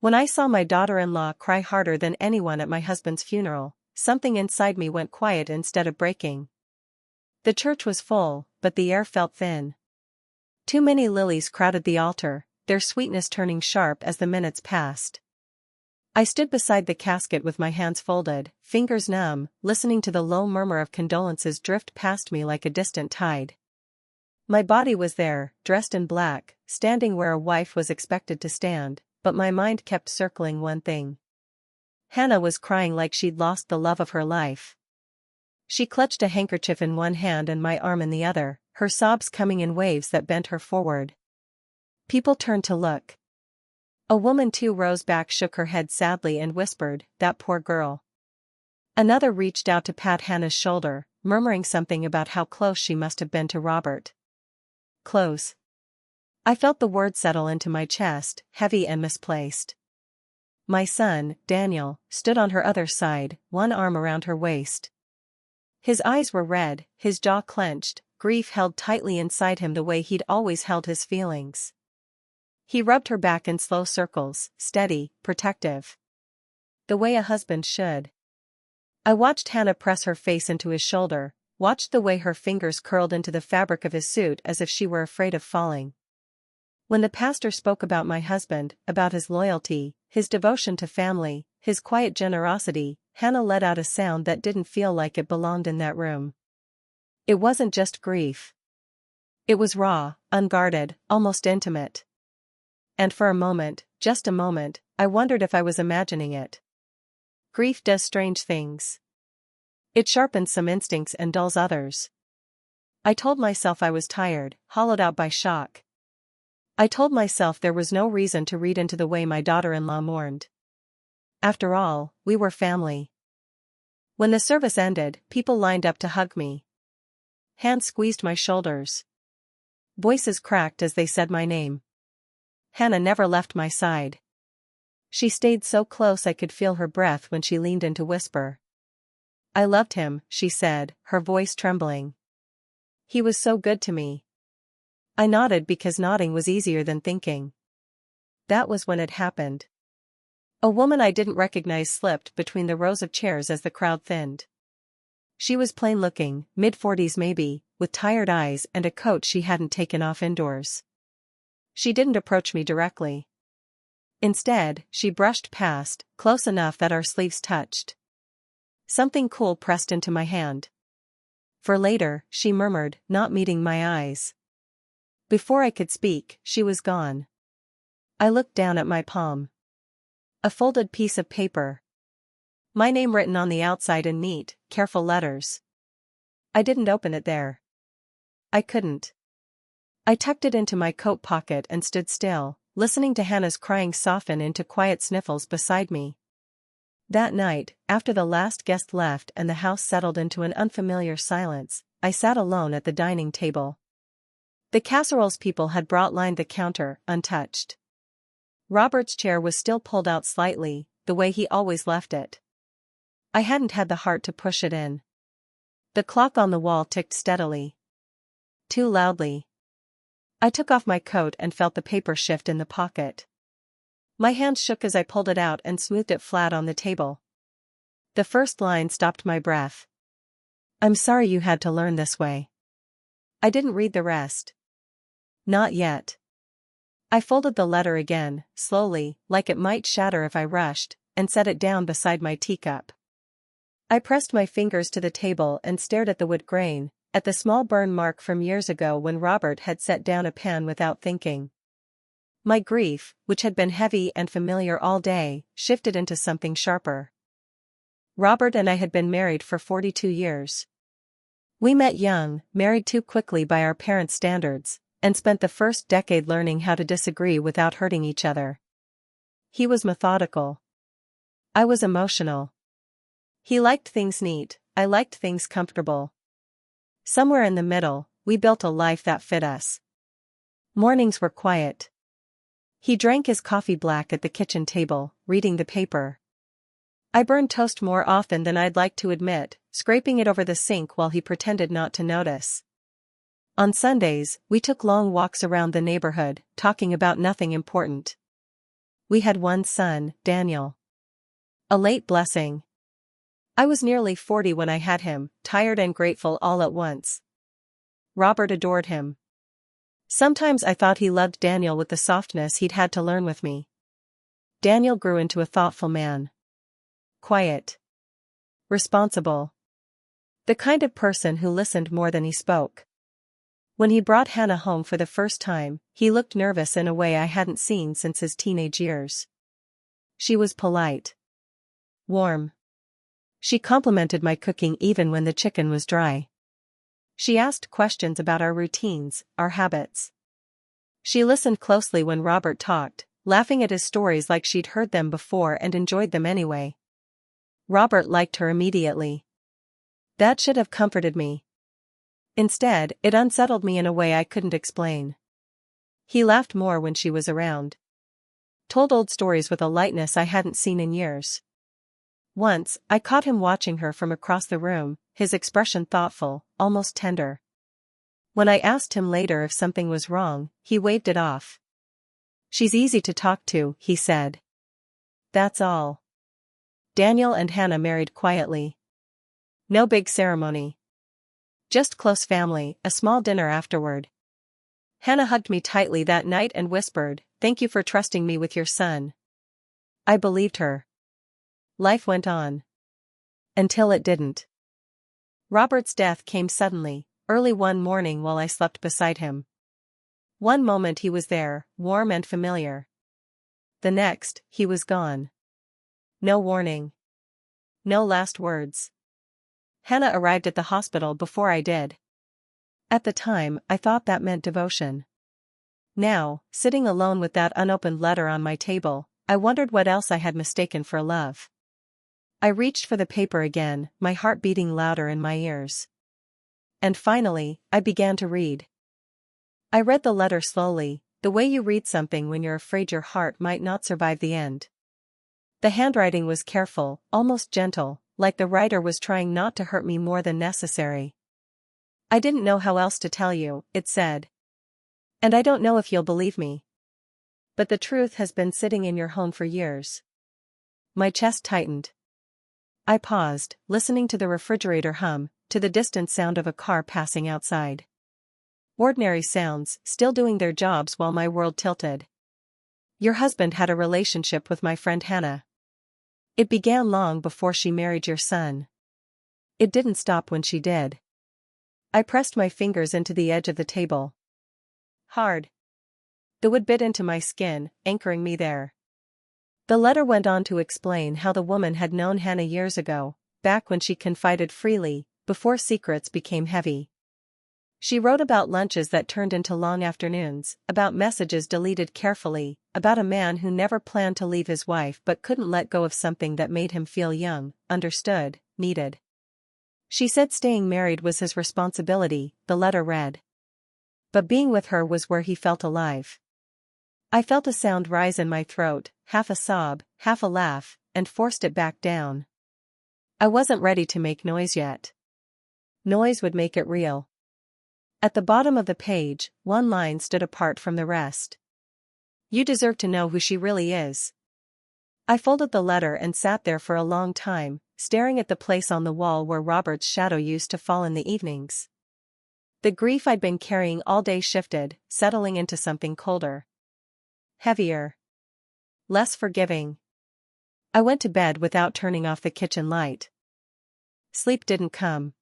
When I saw my daughter-in-law cry harder than anyone at my husband's funeral, something inside me went quiet instead of breaking. The church was full, but the air felt thin. Too many lilies crowded the altar, their sweetness turning sharp as the minutes passed. I stood beside the casket with my hands folded, fingers numb, listening to the low murmur of condolences drift past me like a distant tide. My body was there, dressed in black, standing where a wife was expected to stand, but my mind kept circling one thing. Hannah was crying like she'd lost the love of her life. She clutched a handkerchief in one hand and my arm in the other, her sobs coming in waves that bent her forward. People turned to look. A woman too rose back, shook her head sadly and whispered, "That poor girl." Another reached out to pat Hannah's shoulder, murmuring something about how close she must have been to Robert. Close. I felt the word settle into my chest, heavy and misplaced. My son, Daniel, stood on her other side, one arm around her waist. His eyes were red, his jaw clenched, grief held tightly inside him the way he'd always held his feelings. He rubbed her back in slow circles, steady, protective. The way a husband should. I watched Hannah press her face into his shoulder, watched the way her fingers curled into the fabric of his suit as if she were afraid of falling. When the pastor spoke about my husband, about his loyalty, his devotion to family, his quiet generosity, Hannah let out a sound that didn't feel like it belonged in that room. It wasn't just grief. It was raw, unguarded, almost intimate. And for a moment, just a moment, I wondered if I was imagining it. Grief does strange things. It sharpens some instincts and dulls others. I told myself I was tired, hollowed out by shock. I told myself there was no reason to read into the way my daughter-in-law mourned. After all, we were family. When the service ended, people lined up to hug me. Hands squeezed my shoulders. Voices cracked as they said my name. Hannah never left my side. She stayed so close I could feel her breath when she leaned in to whisper. "I loved him," she said, her voice trembling. "He was so good to me." I nodded because nodding was easier than thinking. That was when it happened. A woman I didn't recognize slipped between the rows of chairs as the crowd thinned. She was plain-looking, mid-40s maybe, with tired eyes and a coat she hadn't taken off indoors. She didn't approach me directly. Instead, she brushed past, close enough that our sleeves touched. Something cool pressed into my hand. "For later," she murmured, not meeting my eyes. Before I could speak, she was gone. I looked down at my palm. A folded piece of paper. My name written on the outside in neat, careful letters. I didn't open it there. I couldn't. I tucked it into my coat pocket and stood still, listening to Hannah's crying soften into quiet sniffles beside me. That night, after the last guest left and the house settled into an unfamiliar silence, I sat alone at the dining table. The casseroles people had brought lined the counter, untouched. Robert's chair was still pulled out slightly, the way he always left it. I hadn't had the heart to push it in. The clock on the wall ticked steadily. Too loudly. I took off my coat and felt the paper shift in the pocket. My hand shook as I pulled it out and smoothed it flat on the table. The first line stopped my breath. "I'm sorry you had to learn this way." I didn't read the rest. Not yet. I folded the letter again, slowly, like it might shatter if I rushed, and set it down beside my teacup. I pressed my fingers to the table and stared at the wood grain, at the small burn mark from years ago when Robert had set down a pen without thinking. My grief, which had been heavy and familiar all day, shifted into something sharper. Robert and I had been married for 42 years. We met young, married too quickly by our parents' standards, and spent the first decade learning how to disagree without hurting each other. He was methodical. I was emotional. He liked things neat, I liked things comfortable. Somewhere in the middle, we built a life that fit us. Mornings were quiet. He drank his coffee black at the kitchen table, reading the paper. I burned toast more often than I'd like to admit, scraping it over the sink while he pretended not to notice. On Sundays, we took long walks around the neighborhood, talking about nothing important. We had one son, Daniel. A late blessing. I was nearly 40 when I had him, tired and grateful all at once. Robert adored him. Sometimes I thought he loved Daniel with the softness he'd had to learn with me. Daniel grew into a thoughtful man. Quiet. Responsible. The kind of person who listened more than he spoke. When he brought Hannah home for the first time, he looked nervous in a way I hadn't seen since his teenage years. She was polite. Warm. She complimented my cooking even when the chicken was dry. She asked questions about our routines, our habits. She listened closely when Robert talked, laughing at his stories like she'd heard them before and enjoyed them anyway. Robert liked her immediately. That should have comforted me. Instead, it unsettled me in a way I couldn't explain. He laughed more when she was around. Told old stories with a lightness I hadn't seen in years. Once, I caught him watching her from across the room, his expression thoughtful, almost tender. When I asked him later if something was wrong, he waved it off. She's easy to talk to, he said. That's all. Daniel and Hannah married quietly. No big ceremony. Just close family, a small dinner afterward. Hannah hugged me tightly that night and whispered, "Thank you for trusting me with your son." I believed her. Life went on. Until it didn't. Robert's death came suddenly, early one morning while I slept beside him. One moment he was there, warm and familiar. The next, he was gone. No warning. No last words. Hannah arrived at the hospital before I did. At the time, I thought that meant devotion. Now, sitting alone with that unopened letter on my table, I wondered what else I had mistaken for love. I reached for the paper again, my heart beating louder in my ears. And finally, I began to read. I read the letter slowly, the way you read something when you're afraid your heart might not survive the end. The handwriting was careful, almost gentle, like the writer was trying not to hurt me more than necessary. I didn't know how else to tell you, it said. And I don't know if you'll believe me. But the truth has been sitting in your home for years. My chest tightened. I paused, listening to the refrigerator hum, to the distant sound of a car passing outside. Ordinary sounds, still doing their jobs while my world tilted. Your husband had a relationship with my friend Hannah. It began long before she married your son. It didn't stop when she did. I pressed my fingers into the edge of the table. Hard. The wood bit into my skin, anchoring me there. The letter went on to explain how the woman had known Hannah years ago, back when she confided freely, before secrets became heavy. She wrote about lunches that turned into long afternoons, about messages deleted carefully, about a man who never planned to leave his wife but couldn't let go of something that made him feel young, understood, needed. She said staying married was his responsibility, the letter read. But being with her was where he felt alive. I felt a sound rise in my throat, half a sob, half a laugh, and forced it back down. I wasn't ready to make noise yet. Noise would make it real. At the bottom of the page, one line stood apart from the rest. You deserve to know who she really is. I folded the letter and sat there for a long time, staring at the place on the wall where Robert's shadow used to fall in the evenings. The grief I'd been carrying all day shifted, settling into something colder. Heavier. Less forgiving. I went to bed without turning off the kitchen light. Sleep didn't come.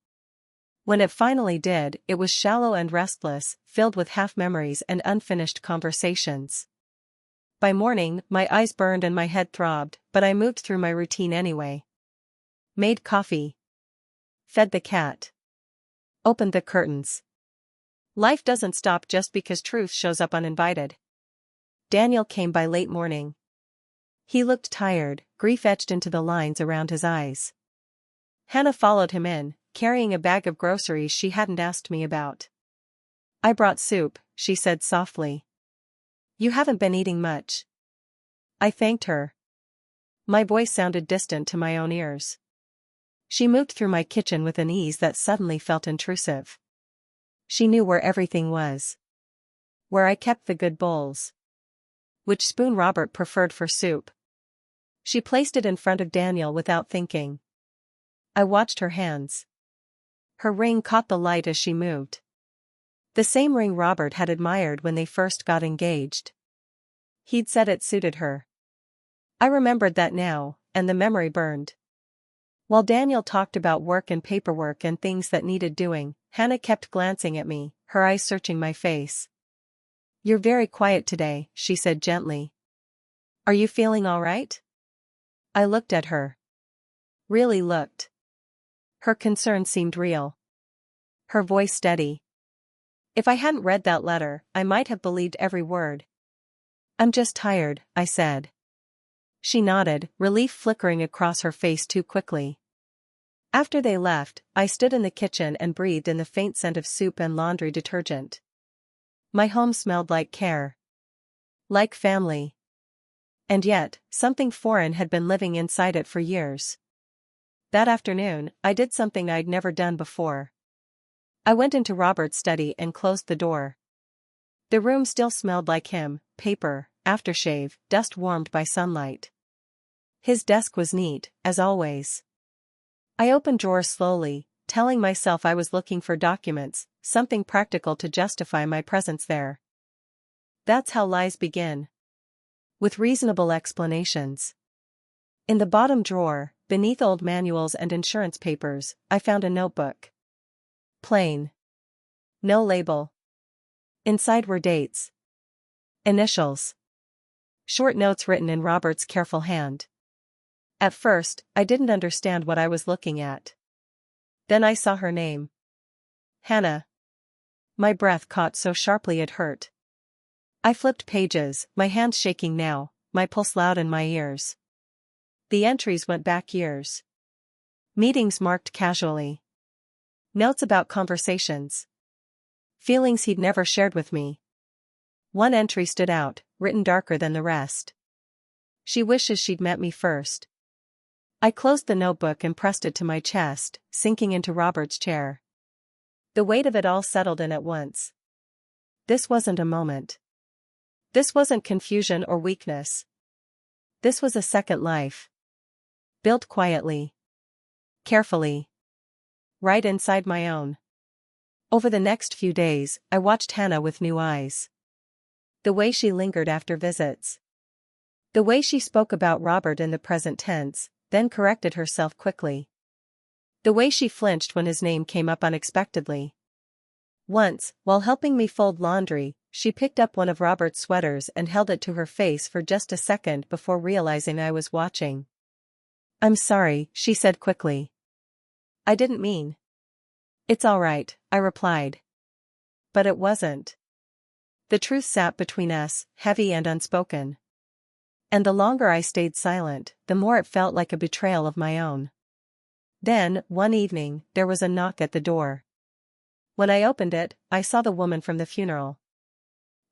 When it finally did, it was shallow and restless, filled with half-memories and unfinished conversations. By morning, my eyes burned and my head throbbed, but I moved through my routine anyway. Made coffee. Fed the cat. Opened the curtains. Life doesn't stop just because truth shows up uninvited. Daniel came by late morning. He looked tired, grief etched into the lines around his eyes. Hannah followed him in, carrying a bag of groceries she hadn't asked me about. I brought soup, she said softly. You haven't been eating much. I thanked her. My voice sounded distant to my own ears. She moved through my kitchen with an ease that suddenly felt intrusive. She knew where everything was. Where I kept the good bowls. which spoon Robert preferred for soup. She placed it in front of Daniel without thinking. I watched her hands. Her ring caught the light as she moved. The same ring Robert had admired when they first got engaged. He'd said it suited her. I remembered that now, and the memory burned. While Daniel talked about work and paperwork and things that needed doing, Hannah kept glancing at me, her eyes searching my face. "You're very quiet today," she said gently. "Are you feeling all right?" I looked at her. Really looked. Her concern seemed real. Her voice steady. If I hadn't read that letter, I might have believed every word. "I'm just tired," I said. She nodded, relief flickering across her face too quickly. After they left, I stood in the kitchen and breathed in the faint scent of soup and laundry detergent. My home smelled like care. Like family. And yet, something foreign had been living inside it for years. That afternoon, I did something I'd never done before. I went into Robert's study and closed the door. The room still smelled like him, paper, aftershave, dust warmed by sunlight. His desk was neat, as always. I opened drawers slowly, telling myself I was looking for documents, something practical to justify my presence there. That's how lies begin. With reasonable explanations. In the bottom drawer, beneath old manuals and insurance papers, I found a notebook. Plain. No label. Inside were dates. Initials. Short notes written in Robert's careful hand. At first, I didn't understand what I was looking at. Then I saw her name. Hannah. My breath caught so sharply it hurt. I flipped pages, my hands shaking now, my pulse loud in my ears. The entries went back years. Meetings marked casually. Notes about conversations. Feelings he'd never shared with me. One entry stood out, written darker than the rest. She wishes she'd met me first. I closed the notebook and pressed it to my chest, sinking into Robert's chair. The weight of it all settled in at once. This wasn't a moment. This wasn't confusion or weakness. This was a second life. Built quietly. Carefully. Right inside my own. Over the next few days, I watched Hannah with new eyes. The way she lingered after visits. The way she spoke about Robert in the present tense, then corrected herself quickly. The way she flinched when his name came up unexpectedly. Once, while helping me fold laundry, she picked up one of Robert's sweaters and held it to her face for just a second before realizing I was watching. "I'm sorry," she said quickly. "I didn't mean." "It's all right," I replied. But it wasn't. The truth sat between us, heavy and unspoken. And the longer I stayed silent, the more it felt like a betrayal of my own. Then, one evening, there was a knock at the door. When I opened it, I saw the woman from the funeral.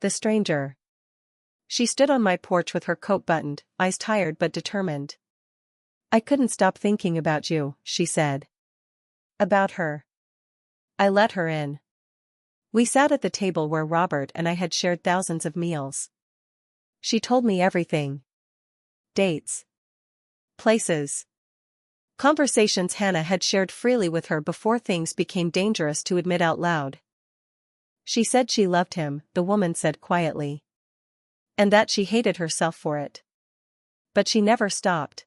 The stranger. She stood on my porch with her coat buttoned, eyes tired but determined. "I couldn't stop thinking about you," she said. About her. I let her in. We sat at the table where Robert and I had shared thousands of meals. She told me everything. Dates. Places. Conversations Hannah had shared freely with her before things became dangerous to admit out loud. She said she loved him, the woman said quietly. And that she hated herself for it. But she never stopped.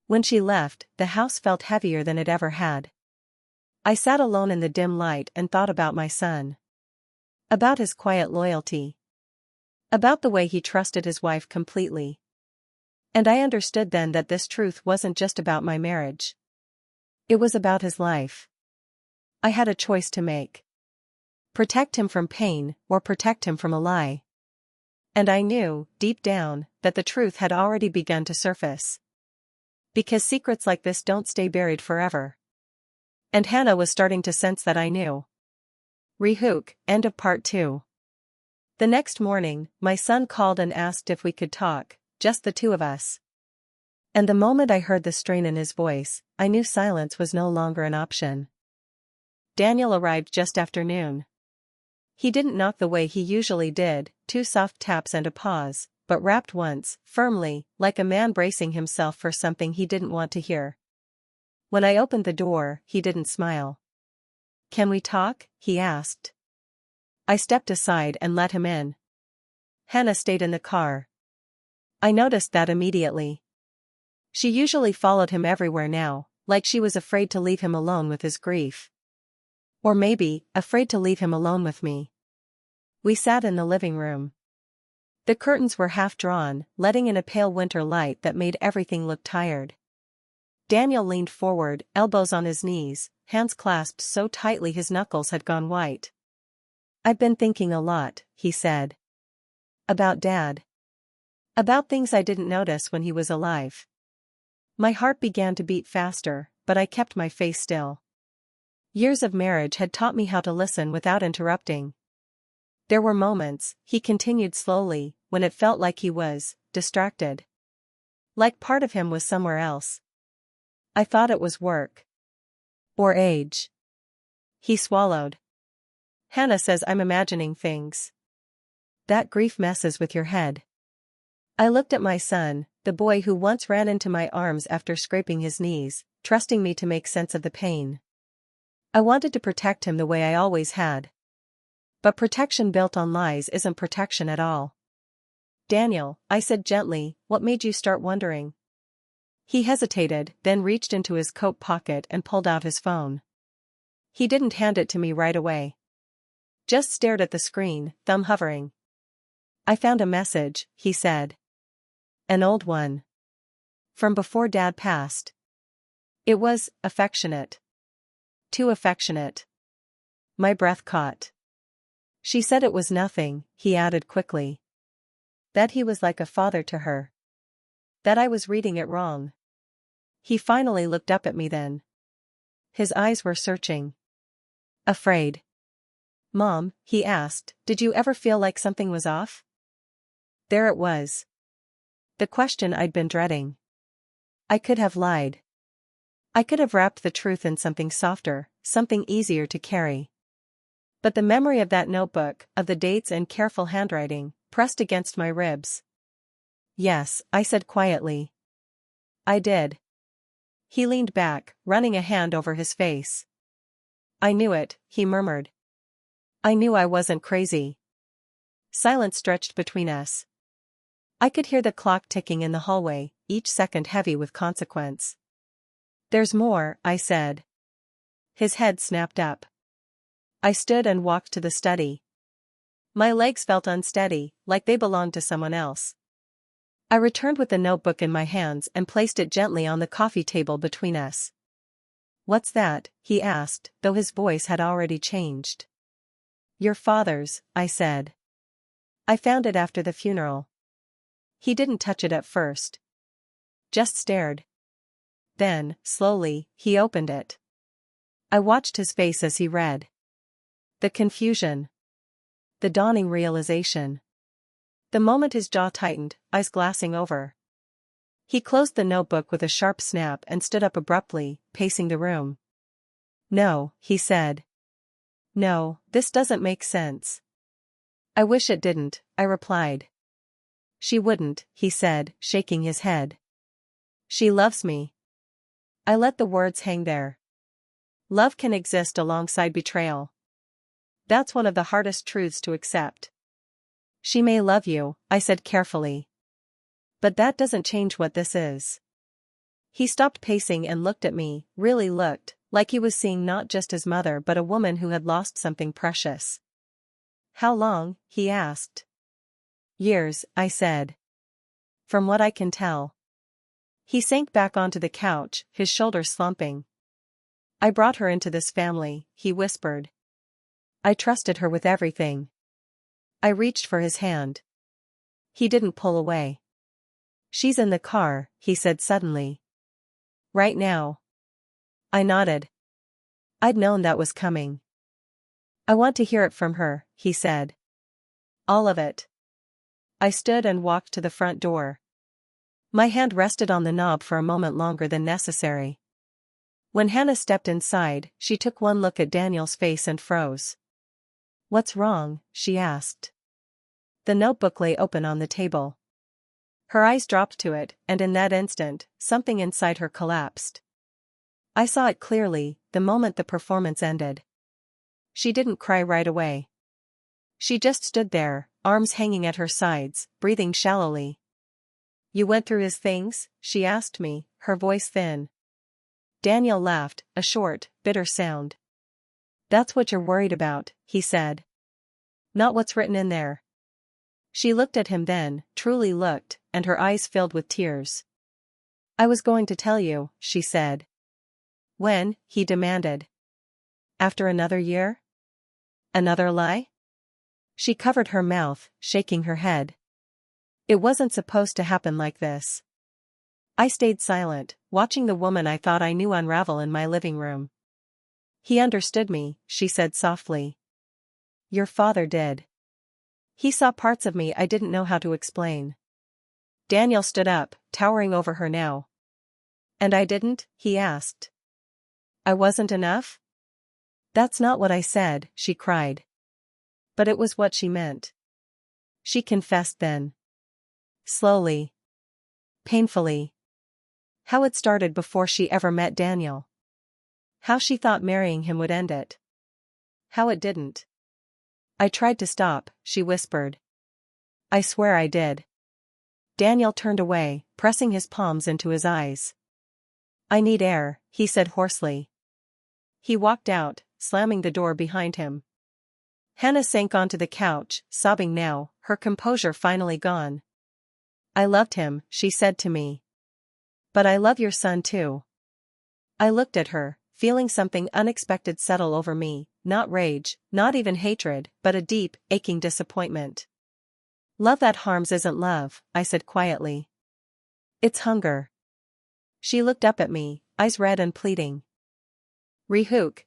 When she left, the house felt heavier than it ever had. I sat alone in the dim light and thought about my son. About his quiet loyalty. About the way he trusted his wife completely. And I understood then that this truth wasn't just about my marriage. It was about his life. I had a choice to make. Protect him from pain, or protect him from a lie. And I knew, deep down, that the truth had already begun to surface. Because secrets like this don't stay buried forever. And Hannah was starting to sense that I knew. Rehook, end of part 2. The next morning, my son called and asked if we could talk, just the two of us. And the moment I heard the strain in his voice, I knew silence was no longer an option. Daniel arrived just after noon. He didn't knock the way he usually did, 2 soft taps and a pause, but rapped once, firmly, like a man bracing himself for something he didn't want to hear. When I opened the door, he didn't smile. "Can we talk?" he asked. I stepped aside and let him in. Hannah stayed in the car. I noticed that immediately. She usually followed him everywhere now, like she was afraid to leave him alone with his grief. Or maybe, afraid to leave him alone with me. We sat in the living room. The curtains were half drawn, letting in a pale winter light that made everything look tired. Daniel leaned forward, elbows on his knees, hands clasped so tightly his knuckles had gone white. "I've been thinking a lot," he said. "About Dad. About things I didn't notice when he was alive." My heart began to beat faster, but I kept my face still. Years of marriage had taught me how to listen without interrupting. "There were moments," he continued slowly, "when it felt like he was distracted. Like part of him was somewhere else. I thought it was work. Or age." He swallowed. "Hannah says I'm imagining things. That grief messes with your head." I looked at my son, the boy who once ran into my arms after scraping his knees, trusting me to make sense of the pain. I wanted to protect him the way I always had. But protection built on lies isn't protection at all. "Daniel," I said gently, "what made you start wondering?" He hesitated, then reached into his coat pocket and pulled out his phone. He didn't hand it to me right away. Just stared at the screen, thumb hovering. "I found a message," he said. "An old one. From before Dad passed." It was affectionate. Too affectionate. My breath caught. "She said it was nothing," he added quickly. "That he was like a father to her. That I was reading it wrong." He finally looked up at me then. His eyes were searching. "Afraid?" "Mom," he asked, "did you ever feel like something was off?" There it was. The question I'd been dreading. I could have lied. I could have wrapped the truth in something softer, something easier to carry. But the memory of that notebook, of the dates and careful handwriting, pressed against my ribs. "Yes," I said quietly. "I did." He leaned back, running a hand over his face. "I knew it," he murmured. "I knew I wasn't crazy." Silence stretched between us. I could hear the clock ticking in the hallway, each second heavy with consequence. "There's more," I said. His head snapped up. I stood and walked to the study. My legs felt unsteady, like they belonged to someone else. I returned with the notebook in my hands and placed it gently on the coffee table between us. "What's that?" he asked, though his voice had already changed. "Your father's," I said. "I found it after the funeral." He didn't touch it at first. Just stared. Then, slowly, he opened it. I watched his face as he read. The confusion. The dawning realization. The moment his jaw tightened, eyes glassing over. He closed the notebook with a sharp snap and stood up abruptly, pacing the room. "No," he said. "No, this doesn't make sense." "I wish it didn't," I replied. "She wouldn't," he said, shaking his head. "She loves me." I let the words hang there. Love can exist alongside betrayal. That's one of the hardest truths to accept. "She may love you," I said carefully. "But that doesn't change what this is." He stopped pacing and looked at me, really looked, like he was seeing not just his mother but a woman who had lost something precious. "How long?" he asked. "Years," I said. "From what I can tell." He sank back onto the couch, his shoulders slumping. "I brought her into this family," he whispered. "I trusted her with everything." I reached for his hand. He didn't pull away. "She's in the car," he said suddenly. "Right now." I nodded. I'd known that was coming. "I want to hear it from her," he said. "All of it." I stood and walked to the front door. My hand rested on the knob for a moment longer than necessary. When Hannah stepped inside, she took one look at Daniel's face and froze. "What's wrong?" she asked. The notebook lay open on the table. Her eyes dropped to it, and in that instant, something inside her collapsed. I saw it clearly, the moment the performance ended. She didn't cry right away. She just stood there, arms hanging at her sides, breathing shallowly. "You went through his things?" she asked me, her voice thin. Daniel laughed, a short, bitter sound. "That's what you're worried about," he said. "Not what's written in there." She looked at him then, truly looked, and her eyes filled with tears. "I was going to tell you," she said. "When?" he demanded. "After another year? Another lie?" She covered her mouth, shaking her head. "It wasn't supposed to happen like this." I stayed silent, watching the woman I thought I knew unravel in my living room. "He understood me," she said softly. "Your father did. He saw parts of me I didn't know how to explain." Daniel stood up, towering over her now. "And I didn't?" he asked. "I wasn't enough?" "That's not what I said," she cried. But it was what she meant. She confessed then. Slowly. Painfully. How it started before she ever met Daniel. How she thought marrying him would end it. How it didn't. "I tried to stop," she whispered. "I swear I did." Daniel turned away, pressing his palms into his eyes. "I need air," he said hoarsely. He walked out, slamming the door behind him. Hannah sank onto the couch, sobbing now, her composure finally gone. "I loved him," she said to me. "But I love your son too." I looked at her, feeling something unexpected settle over me, not rage, not even hatred, but a deep, aching disappointment. "Love that harms isn't love," I said quietly. "It's hunger." She looked up at me, eyes red and pleading. "Rehook."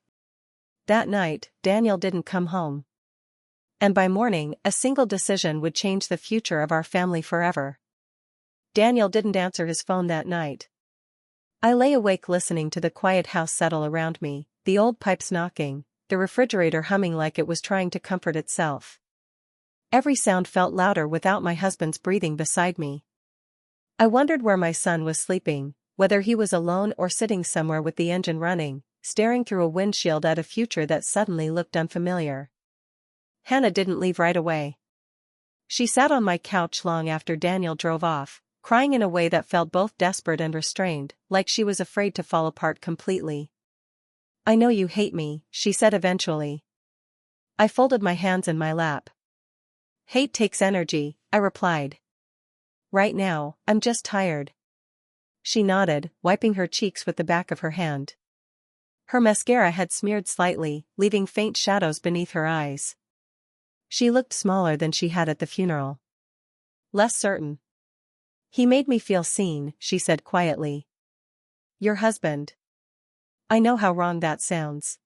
That night, Daniel didn't come home. And by morning, a single decision would change the future of our family forever. Daniel didn't answer his phone that night. I lay awake listening to the quiet house settle around me, the old pipes knocking, the refrigerator humming like it was trying to comfort itself. Every sound felt louder without my husband's breathing beside me. I wondered where my son was sleeping, whether he was alone or sitting somewhere with the engine running, staring through a windshield at a future that suddenly looked unfamiliar. Hannah didn't leave right away. She sat on my couch long after Daniel drove off, crying in a way that felt both desperate and restrained, like she was afraid to fall apart completely. "I know you hate me," she said eventually. I folded my hands in my lap. "Hate takes energy," I replied. "Right now, I'm just tired." She nodded, wiping her cheeks with the back of her hand. Her mascara had smeared slightly, leaving faint shadows beneath her eyes. She looked smaller than she had at the funeral. Less certain. "He made me feel seen," she said quietly. "Your husband." I know how wrong that sounds.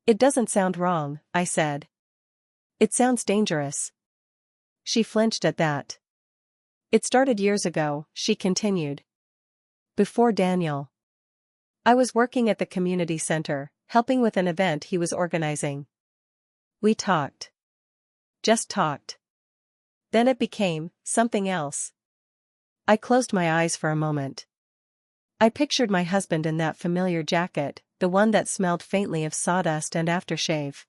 "It doesn't sound wrong," I said. "It sounds dangerous." She flinched at that. "It started years ago," she continued. "Before Daniel. I was working at the community center, helping with an event he was organizing. We talked. Just talked. Then it became something else." I closed my eyes for a moment. I pictured my husband in that familiar jacket, the one that smelled faintly of sawdust and aftershave.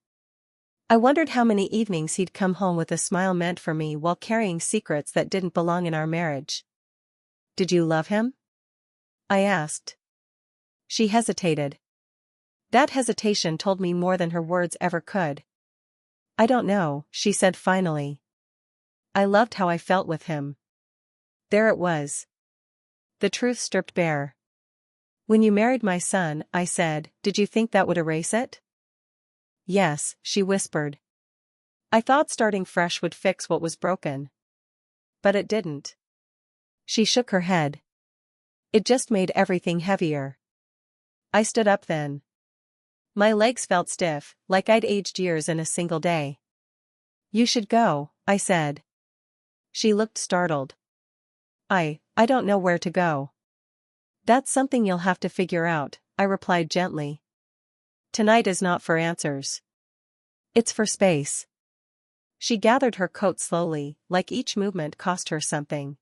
I wondered how many evenings he'd come home with a smile meant for me while carrying secrets that didn't belong in our marriage. "Did you love him?" I asked. She hesitated. That hesitation told me more than her words ever could. "I don't know," she said finally. "I loved how I felt with him." There it was. The truth stripped bare. "When you married my son," I said, "did you think that would erase it?" "Yes," she whispered. "I thought starting fresh would fix what was broken. But it didn't." She shook her head. "It just made everything heavier." I stood up then. My legs felt stiff, like I'd aged years in a single day. "You should go," I said. She looked startled. I don't know where to go." "That's something you'll have to figure out," I replied gently. "Tonight is not for answers. It's for space." She gathered her coat slowly, like each movement cost her something.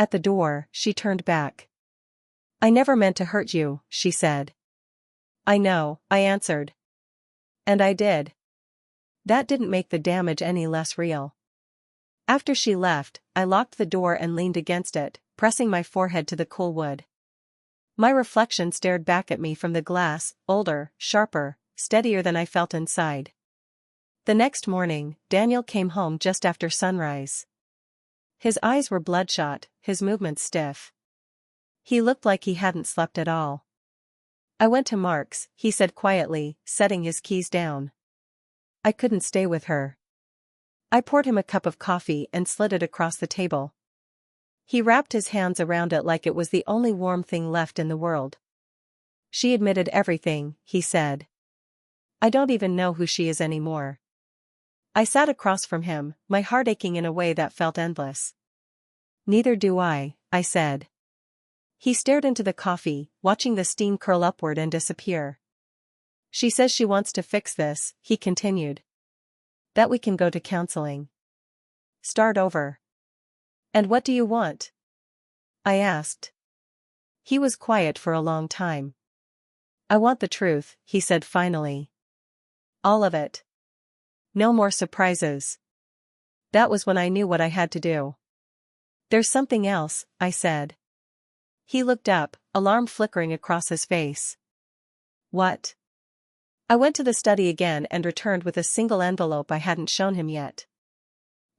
At the door, she turned back. "I never meant to hurt you," she said. "I know," I answered. "And I did." That didn't make the damage any less real. After she left, I locked the door and leaned against it, pressing my forehead to the cool wood. My reflection stared back at me from the glass, older, sharper, steadier than I felt inside. The next morning, Daniel came home just after sunrise. His eyes were bloodshot, his movements stiff. He looked like he hadn't slept at all. "I went to Mark's," he said quietly, setting his keys down. "I couldn't stay with her." I poured him a cup of coffee and slid it across the table. He wrapped his hands around it like it was the only warm thing left in the world. "She admitted everything," he said. "I don't even know who she is anymore." I sat across from him, my heart aching in a way that felt endless. "Neither do I," I said. He stared into the coffee, watching the steam curl upward and disappear. "She says she wants to fix this," he continued. "That we can go to counseling. Start over." "And what do you want?" I asked. He was quiet for a long time. "I want the truth," he said finally. "All of it. No more surprises." That was when I knew what I had to do. "There's something else," I said. He looked up, alarm flickering across his face. "What?" I went to the study again and returned with a single envelope I hadn't shown him yet.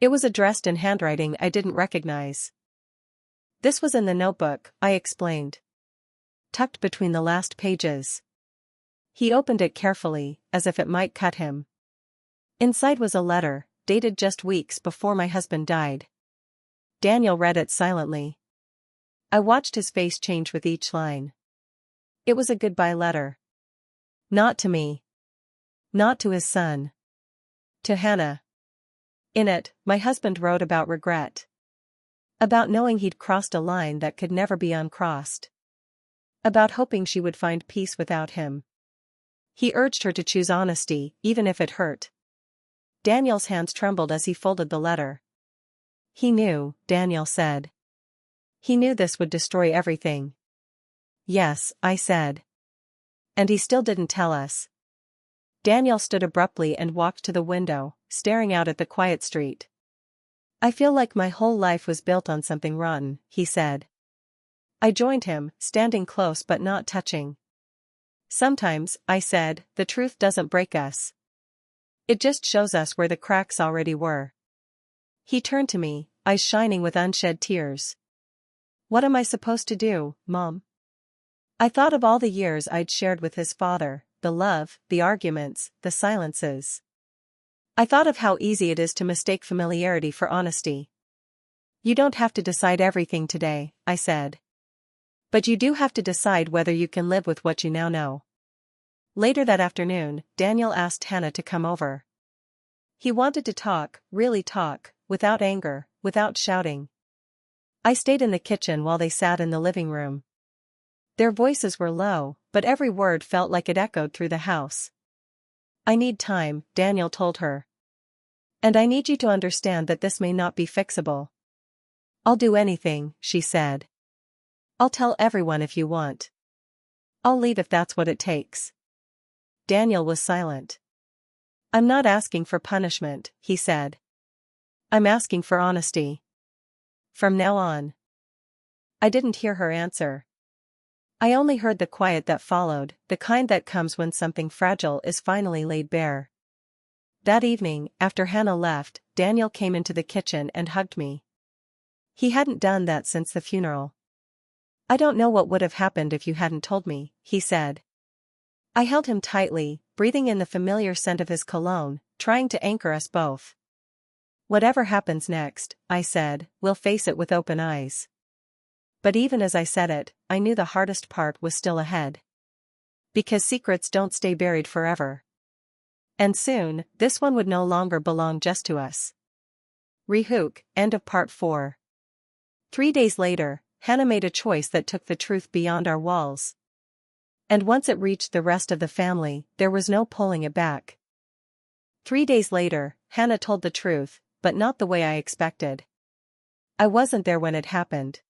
It was addressed in handwriting I didn't recognize. "This was in the notebook," I explained. "Tucked between the last pages." He opened it carefully, as if it might cut him. Inside was a letter, dated just weeks before my husband died. Daniel read it silently. I watched his face change with each line. It was a goodbye letter. Not to me. Not to his son. To Hannah. In it, my husband wrote about regret. About knowing he'd crossed a line that could never be uncrossed. About hoping she would find peace without him. He urged her to choose honesty, even if it hurt. Daniel's hands trembled as he folded the letter. He knew, Daniel said. He knew this would destroy everything. "Yes," I said. "And he still didn't tell us." Daniel stood abruptly and walked to the window, staring out at the quiet street. "I feel like my whole life was built on something rotten," he said. I joined him, standing close but not touching. "Sometimes," I said, "the truth doesn't break us. It just shows us where the cracks already were." He turned to me, eyes shining with unshed tears. "What am I supposed to do, Mom?" I thought of all the years I'd shared with his father, the love, the arguments, the silences. I thought of how easy it is to mistake familiarity for honesty. "You don't have to decide everything today," I said. "But you do have to decide whether you can live with what you now know." Later that afternoon, Daniel asked Hannah to come over. He wanted to talk, really talk, without anger, without shouting. I stayed in the kitchen while they sat in the living room. Their voices were low, but every word felt like it echoed through the house. "I need time," Daniel told her. "And I need you to understand that this may not be fixable." "I'll do anything," she said. "I'll tell everyone if you want. I'll leave if that's what it takes." Daniel was silent. "I'm not asking for punishment," he said. "I'm asking for honesty. From now on." I didn't hear her answer. I only heard the quiet that followed, the kind that comes when something fragile is finally laid bare. That evening, after Hannah left, Daniel came into the kitchen and hugged me. He hadn't done that since the funeral. "I don't know what would have happened if you hadn't told me," he said. I held him tightly, breathing in the familiar scent of his cologne, trying to anchor us both. "Whatever happens next," I said, "we'll face it with open eyes." But even as I said it, I knew the hardest part was still ahead. Because secrets don't stay buried forever. And soon, this one would no longer belong just to us. Rehook, end of part 4. 3 days later, Hannah made a choice that took the truth beyond our walls. And once it reached the rest of the family, there was no pulling it back. 3 days later, Hannah told the truth, but not the way I expected. I wasn't there when it happened.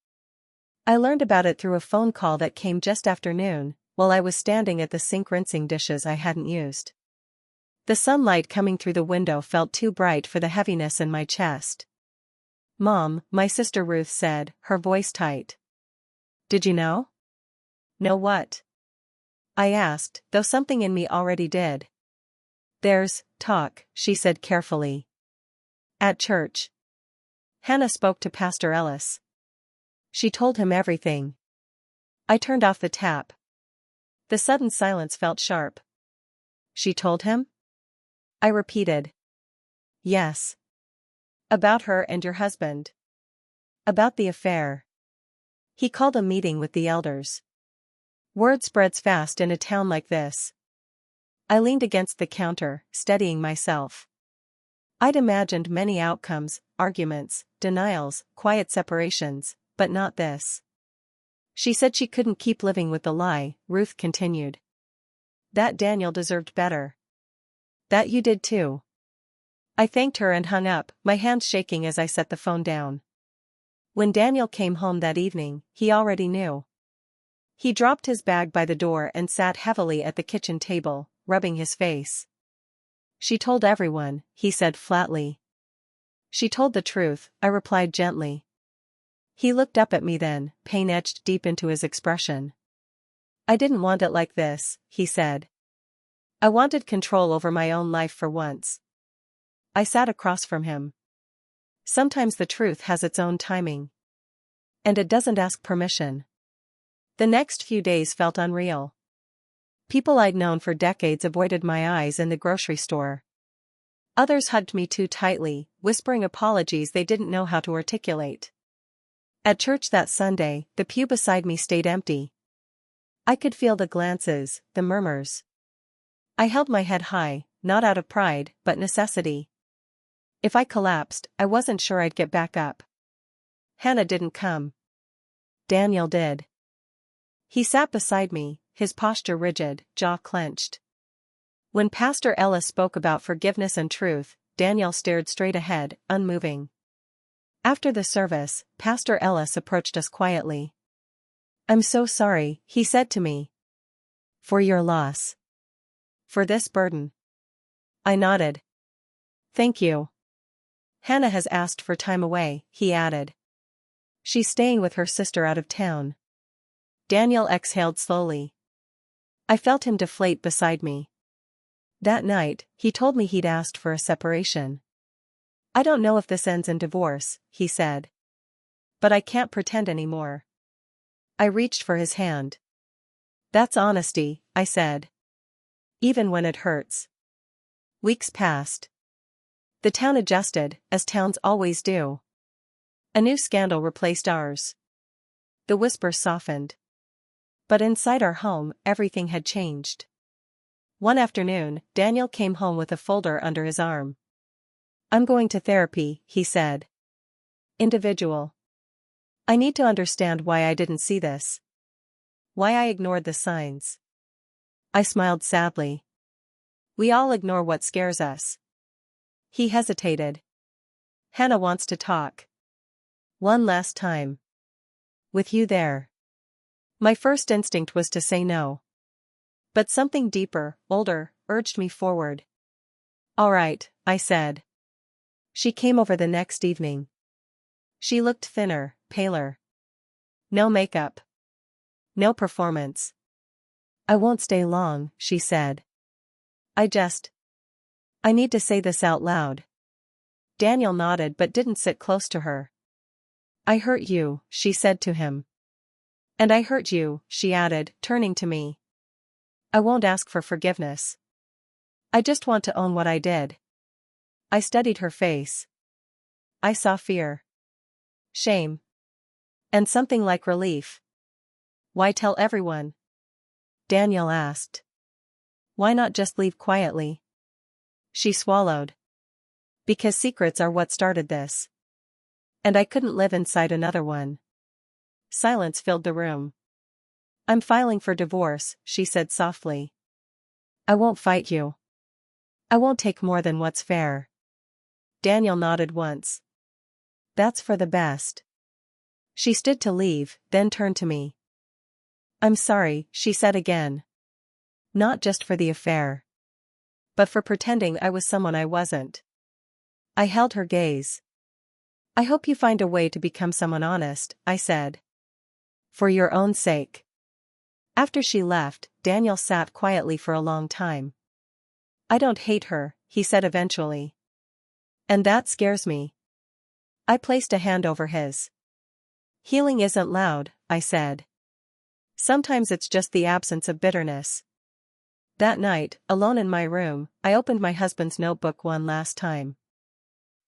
I learned about it through a phone call that came just after noon, while I was standing at the sink rinsing dishes I hadn't used. The sunlight coming through the window felt too bright for the heaviness in my chest. "Mom," my sister Ruth said, her voice tight. "Did you know?" "Know what?" I asked, though something in me already did. "There's talk," she said carefully. "At church." Hannah spoke to Pastor Ellis. She told him everything. I turned off the tap. The sudden silence felt sharp. "She told him?" I repeated. "Yes." "About her and your husband?" "About the affair. He called a meeting with the elders." Word spreads fast in a town like this. I leaned against the counter, steadying myself. I'd imagined many outcomes, arguments, denials, quiet separations, but not this. "She said she couldn't keep living with the lie," Ruth continued. "That Daniel deserved better. That you did too." I thanked her and hung up, my hands shaking as I set the phone down. When Daniel came home that evening, he already knew. He dropped his bag by the door and sat heavily at the kitchen table, rubbing his face. "She told everyone," he said flatly. "She told the truth," I replied gently. He looked up at me then, pain etched deep into his expression. "I didn't want it like this," he said. "I wanted control over my own life for once." I sat across from him. Sometimes the truth has its own timing. And it doesn't ask permission. The next few days felt unreal. People I'd known for decades avoided my eyes in the grocery store. Others hugged me too tightly, whispering apologies they didn't know how to articulate. At church that Sunday, the pew beside me stayed empty. I could feel the glances, the murmurs. I held my head high, not out of pride, but necessity. If I collapsed, I wasn't sure I'd get back up. Hannah didn't come. Daniel did. He sat beside me, his posture rigid, jaw clenched. When Pastor Ellis spoke about forgiveness and truth, Daniel stared straight ahead, unmoving. After the service, Pastor Ellis approached us quietly. "I'm so sorry," he said to me. "For your loss. For this burden." I nodded. "Thank you." "Hannah has asked for time away," he added. "She's staying with her sister out of town." Daniel exhaled slowly. I felt him deflate beside me. That night, he told me he'd asked for a separation. "I don't know if this ends in divorce," he said. "But I can't pretend anymore." I reached for his hand. "That's honesty," I said. "Even when it hurts." Weeks passed. The town adjusted, as towns always do. A new scandal replaced ours. The whispers softened. But inside our home, everything had changed. One afternoon, Daniel came home with a folder under his arm. "I'm going to therapy," he said. "Individual. I need to understand why I didn't see this. Why I ignored the signs." I smiled sadly. "We all ignore what scares us." He hesitated. "Hannah wants to talk. One last time. With you there." My first instinct was to say no. But something deeper, older, urged me forward. "All right," I said. She came over the next evening. She looked thinner, paler. No makeup. No performance. "I won't stay long," she said. I need to say this out loud." Daniel nodded but didn't sit close to her. "I hurt you," she said to him. "And I hurt you," she added, turning to me. "I won't ask for forgiveness. I just want to own what I did." I studied her face. I saw fear. Shame. And something like relief. "Why tell everyone?" Daniel asked. "Why not just leave quietly?" She swallowed. "Because secrets are what started this. And I couldn't live inside another one." Silence filled the room. "I'm filing for divorce," she said softly. "I won't fight you. I won't take more than what's fair." Daniel nodded once. "That's for the best." She stood to leave, then turned to me. "I'm sorry," she said again. "Not just for the affair. But for pretending I was someone I wasn't." I held her gaze. "I hope you find a way to become someone honest," I said. "For your own sake." After she left, Daniel sat quietly for a long time. "I don't hate her," he said eventually. "And that scares me." I placed a hand over his. "Healing isn't loud," I said. "Sometimes it's just the absence of bitterness." That night, alone in my room, I opened my husband's notebook one last time.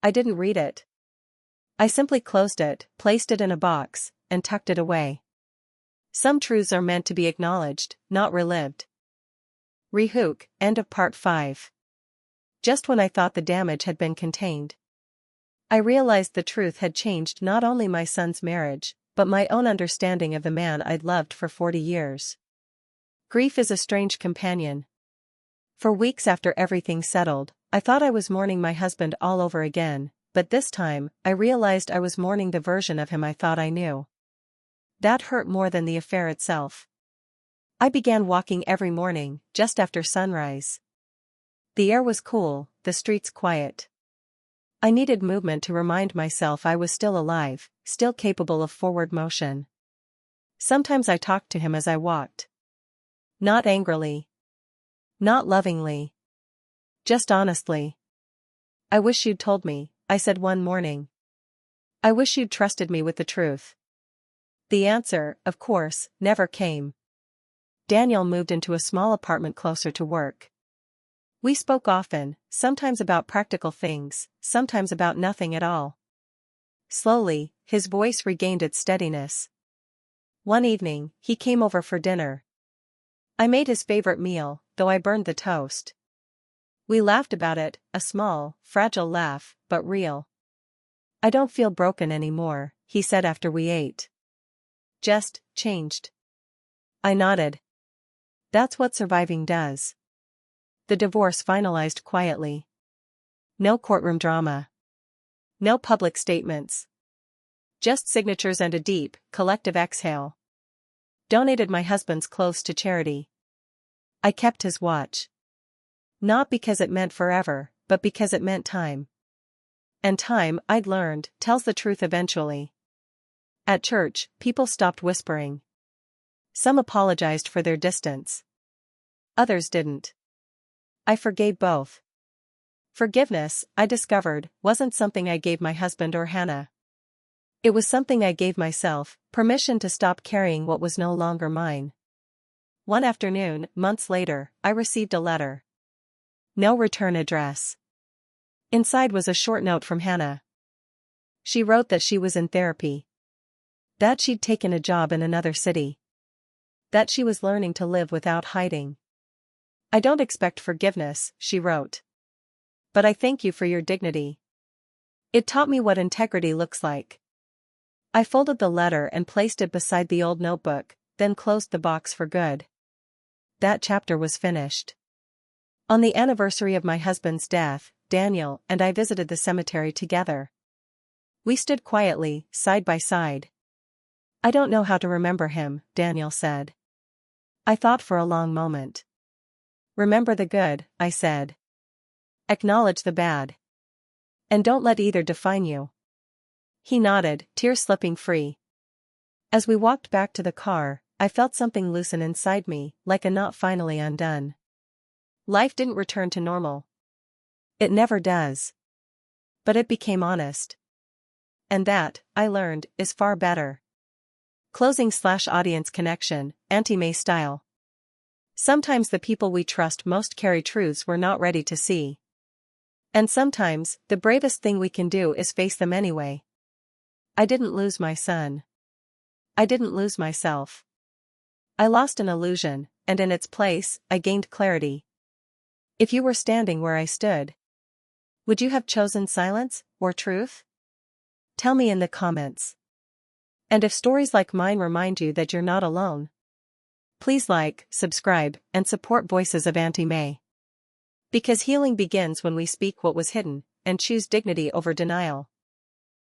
I didn't read it. I simply closed it, placed it in a box, and tucked it away. Some truths are meant to be acknowledged, not relived. Rehook, end of part 5. Just when I thought the damage had been contained, I realized the truth had changed not only my son's marriage, but my own understanding of the man I'd loved for 40 years. Grief is a strange companion. For weeks after everything settled, I thought I was mourning my husband all over again, but this time, I realized I was mourning the version of him I thought I knew. That hurt more than the affair itself. I began walking every morning, just after sunrise. The air was cool, the streets quiet. I needed movement to remind myself I was still alive, still capable of forward motion. Sometimes I talked to him as I walked. Not angrily. Not lovingly. Just honestly. "I wish you'd told me," I said one morning. "I wish you'd trusted me with the truth." The answer, of course, never came. Daniel moved into a small apartment closer to work. We spoke often, sometimes about practical things, sometimes about nothing at all. Slowly, his voice regained its steadiness. One evening, he came over for dinner. I made his favorite meal, though I burned the toast. We laughed about it, a small, fragile laugh, but real. "I don't feel broken anymore," he said after we ate. "Just changed." I nodded. "That's what surviving does." The divorce finalized quietly. No courtroom drama. No public statements. Just signatures and a deep, collective exhale. Donated my husband's clothes to charity. I kept his watch. Not because it meant forever, but because it meant time. And time, I'd learned, tells the truth eventually. At church, people stopped whispering. Some apologized for their distance. Others didn't. I forgave both. Forgiveness, I discovered, wasn't something I gave my husband or Hannah. It was something I gave myself, permission to stop carrying what was no longer mine. One afternoon, months later, I received a letter. No return address. Inside was a short note from Hannah. She wrote that she was in therapy. That she'd taken a job in another city. That she was learning to live without hiding. "I don't expect forgiveness," she wrote. "But I thank you for your dignity. It taught me what integrity looks like." I folded the letter and placed it beside the old notebook, then closed the box for good. That chapter was finished. On the anniversary of my husband's death, Daniel and I visited the cemetery together. We stood quietly, side by side. "I don't know how to remember him," Daniel said. I thought for a long moment. "Remember the good," I said. "Acknowledge the bad. And don't let either define you." He nodded, tears slipping free. As we walked back to the car, I felt something loosen inside me, like a knot finally undone. Life didn't return to normal. It never does. But it became honest. And that, I learned, is far better. Closing/audience connection, Auntie May style. Sometimes the people we trust most carry truths we're not ready to see. And sometimes, the bravest thing we can do is face them anyway. I didn't lose my son. I didn't lose myself. I lost an illusion, and in its place, I gained clarity. If you were standing where I stood, would you have chosen silence, or truth? Tell me in the comments. And if stories like mine remind you that you're not alone, please like, subscribe, and support Voices of Auntie May. Because healing begins when we speak what was hidden, and choose dignity over denial.